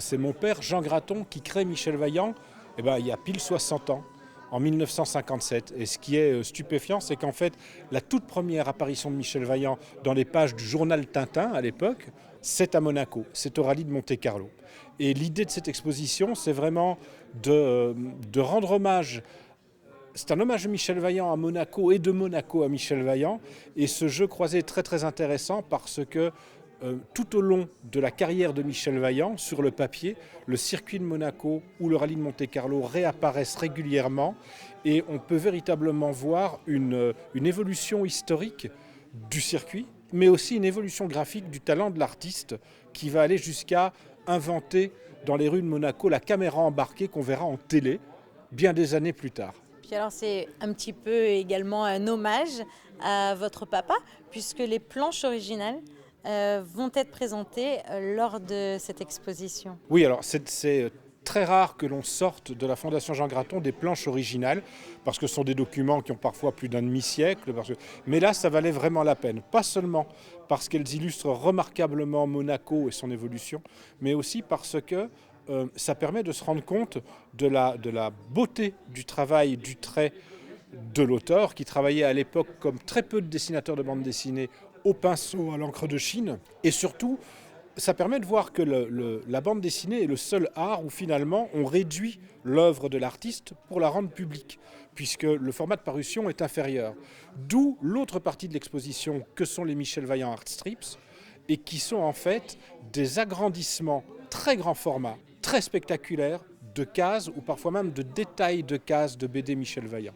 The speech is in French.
C'est mon père, Jean Graton, qui crée Michel Vaillant il y a pile 60 ans, en 1957. Et ce qui est stupéfiant, c'est qu'en fait, la toute première apparition de Michel Vaillant dans les pages du journal Tintin, à l'époque, c'est à Monaco, c'est au rallye de Monte-Carlo. Et l'idée de cette exposition, c'est vraiment de rendre hommage. C'est un hommage de Michel Vaillant à Monaco et de Monaco à Michel Vaillant. Et ce jeu croisé est très très intéressant parce que tout au long de la carrière de Michel Vaillant, sur le papier, le circuit de Monaco ou le rallye de Monte-Carlo réapparaissent régulièrement et on peut véritablement voir une évolution historique du circuit, mais aussi une évolution graphique du talent de l'artiste qui va aller jusqu'à inventer dans les rues de Monaco la caméra embarquée qu'on verra en télé bien des années plus tard. Puis alors c'est un petit peu également un hommage à votre papa, puisque les planches originales vont être présentées lors de cette exposition. Oui, alors c'est très rare que l'on sorte de la Fondation Jean Graton des planches originales, parce que ce sont des documents qui ont parfois plus d'un demi-siècle. Mais là, ça valait vraiment la peine. Pas seulement parce qu'elles illustrent remarquablement Monaco et son évolution, mais aussi parce que ça permet de se rendre compte de la beauté du travail, du trait de l'auteur, qui travaillait à l'époque comme très peu de dessinateurs de bande dessinée au pinceau, à l'encre de Chine. Et surtout, ça permet de voir que la bande dessinée est le seul art où finalement on réduit l'œuvre de l'artiste pour la rendre publique, puisque le format de parution est inférieur. D'où l'autre partie de l'exposition que sont les Michel Vaillant Art Strips, et qui sont en fait des agrandissements très grand format, très spectaculaires, de cases ou parfois même de détails de cases de BD Michel Vaillant.